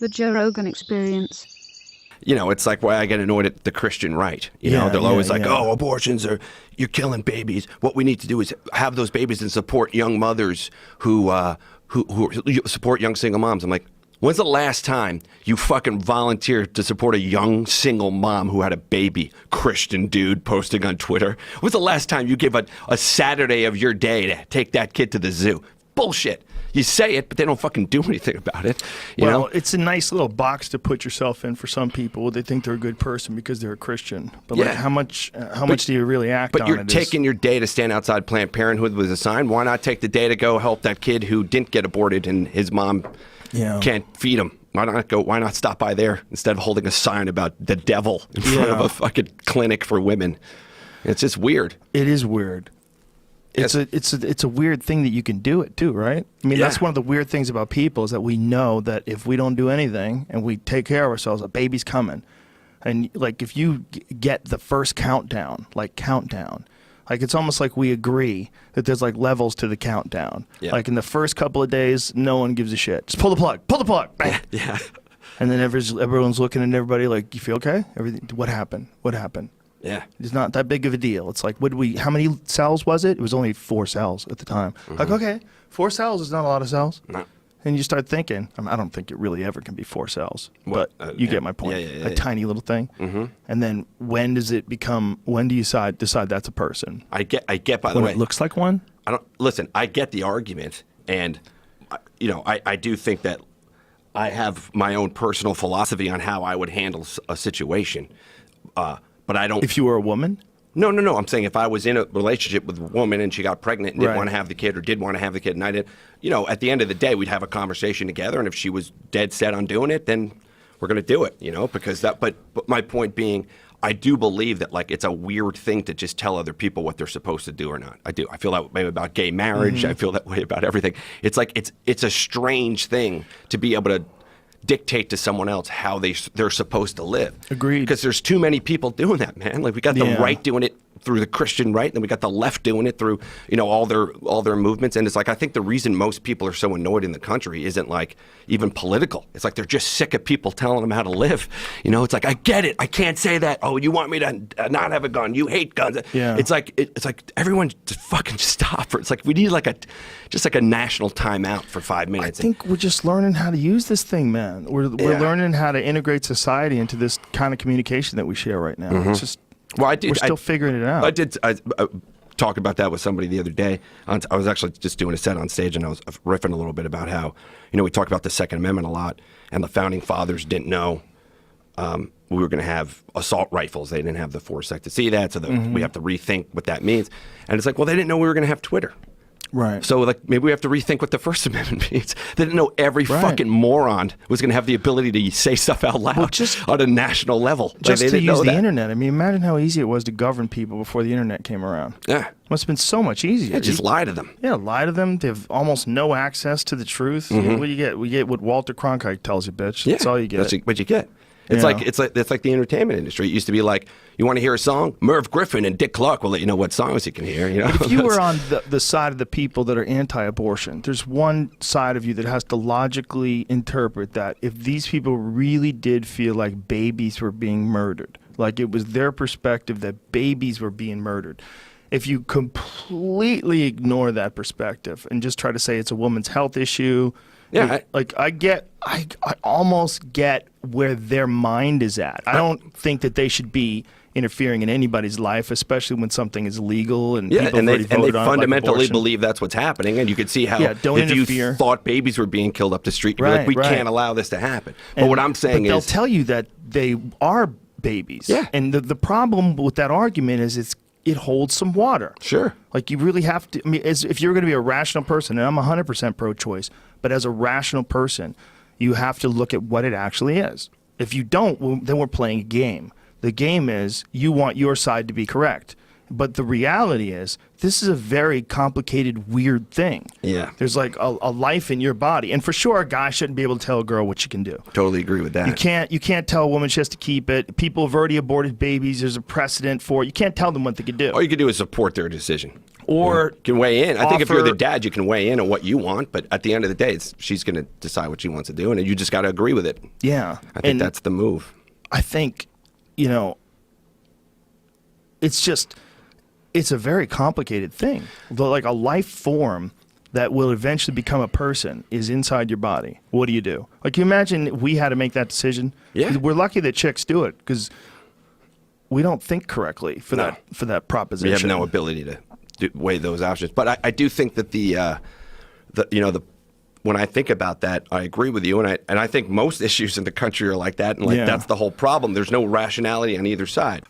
The Joe Rogan Experience. You know, it's like why I get annoyed at the Christian right. You know, they're always like, oh, abortions are, you're killing babies. What we need to do is have those babies and support young mothers who support young single moms. I'm like, when's the last time you fucking volunteered to support a young single mom who had a baby? Christian dude posting on Twitter. When's the last time you gave a Saturday of your day to take that kid to the zoo? Bullshit. You say it, but they don't fucking do anything about it. You know? It's a nice little box to put yourself in for some people. They think they're a good person because they're a Christian. But like, how much do you really act on it? But you're taking your day to stand outside Planned Parenthood with a sign. Why not take the day to go help that kid who didn't get aborted and his mom can't feed him? Why not stop by there instead of holding a sign about the devil in front of a fucking clinic for women? It's just weird. It is weird. It's a weird thing that you can do it too, right? I mean, that's one of the weird things about people is that we know that if we don't do anything and we take care of ourselves, a baby's coming. And like if you get the first countdown, like it's almost like we agree that there's like levels to the countdown. Yeah. Like in the first couple of days, no one gives a shit. Just pull the plug, bang. Yeah. And then everyone's looking at everybody like, you feel okay? What happened? Yeah. It's not that big of a deal. It's like, how many cells was it? It was only 4 cells at the time. Mm-hmm. Like, okay, 4 cells is not a lot of cells. No. And you start thinking, I don't think it really ever can be 4 cells, but you get my point. A tiny little thing. Mm-hmm. And then when do you decide that's a person? I get, by the way. When it looks like one? Listen, I get the argument. And, you know, I do think that I have my own personal philosophy on how I would handle a situation. But I don't. If you were a woman? No. I'm saying if I was in a relationship with a woman and she got pregnant and didn't want to have the kid or did want to have the kid and I did, you know, at the end of the day, we'd have a conversation together. And if she was dead set on doing it, then we're going to do it, you know, because but my point being, I do believe that like it's a weird thing to just tell other people what they're supposed to do or not. I do. I feel that way about gay marriage. Mm-hmm. I feel that way about everything. It's like it's a strange thing to be able to dictate to someone else how they're supposed to live. Agreed. Because there's too many people doing that, man. Like we got the right doing it through the Christian right, and then we got the left doing it through, you know, all their movements. And it's like I think the reason most people are so annoyed in the country isn't like even political. It's like they're just sick of people telling them how to live. You know, it's like I get it. I can't say that. Oh, you want me to not have a gun? You hate guns. Yeah. It's like everyone just fucking stop. It's like we need like a national timeout for 5 minutes. I think we're just learning how to use this thing, man. We're learning how to integrate society into this kind of communication that we share right now. Mm-hmm. It's just we're still figuring it out. I talked about that with somebody the other day. I was actually just doing a set on stage and I was riffing a little bit about how, you know, we talked about the Second Amendment a lot and the founding fathers didn't know we were going to have assault rifles. They didn't have the foresight to see that, so we have to rethink what that means. And it's like, well, they didn't know we were going to have Twitter. Right. So like maybe we have to rethink what the First Amendment means. They didn't know every fucking moron was going to have the ability to say stuff out loud on a national level. Just to use the internet. I mean, imagine how easy it was to govern people before the internet came around. Yeah. Must have been so much easier. Yeah, just lie to them. Yeah, lie to them. They have almost no access to the truth. Mm-hmm. What do you get? We get what Walter Cronkite tells you, bitch. That's all you get. That's what you get. It's like the entertainment industry. It used to be like, you want to hear a song? Merv Griffin and Dick Clark will let you know what songs you can hear. You know? But if you were on the side of the people that are anti-abortion, there's one side of you that has to logically interpret that if these people really did feel like babies were being murdered, like it was their perspective that babies were being murdered, if you completely ignore that perspective and just try to say it's a woman's health issue, I almost get where their mind is at. I don't think that they should be interfering in anybody's life, especially when something is legal and people have already voted on it, fundamentally like believe that's what's happening. And you could see how if interfere. You thought babies were being killed up the street, you'd be like, we can't allow this to happen. But what I'm saying is, they'll tell you that they are babies. Yeah. And the problem with that argument is it holds some water. Sure. Like you really have to, I mean, if you're going to be a rational person, and I'm 100% pro-choice, but as a rational person, you have to look at what it actually is. If you don't, then we're playing a game. The game is you want your side to be correct. But the reality is this is a very complicated, weird thing. Yeah. There's like a life in your body. And for sure, a guy shouldn't be able to tell a girl what she can do. Totally agree with that. You can't tell a woman she has to keep it. People have already aborted babies. There's a precedent for it. You can't tell them what they can do. All you can do is support their decision. Or you can weigh in. I think if you're the offer- dad, you can weigh in on what you want, but at the end of the day, she's going to decide what she wants to do, and you just got to agree with it. Yeah. I think that's the move. I think, it's a very complicated thing. Like a life form that will eventually become a person is inside your body. What do you do? Like, you imagine we had to make that decision. Yeah. We're lucky that chicks do it because we don't think correctly for that proposition. We have no ability to weigh those options. But I do think that when I think about that, I agree with you, and I think most issues in the country are like that, and that's the whole problem. There's no rationality on either side.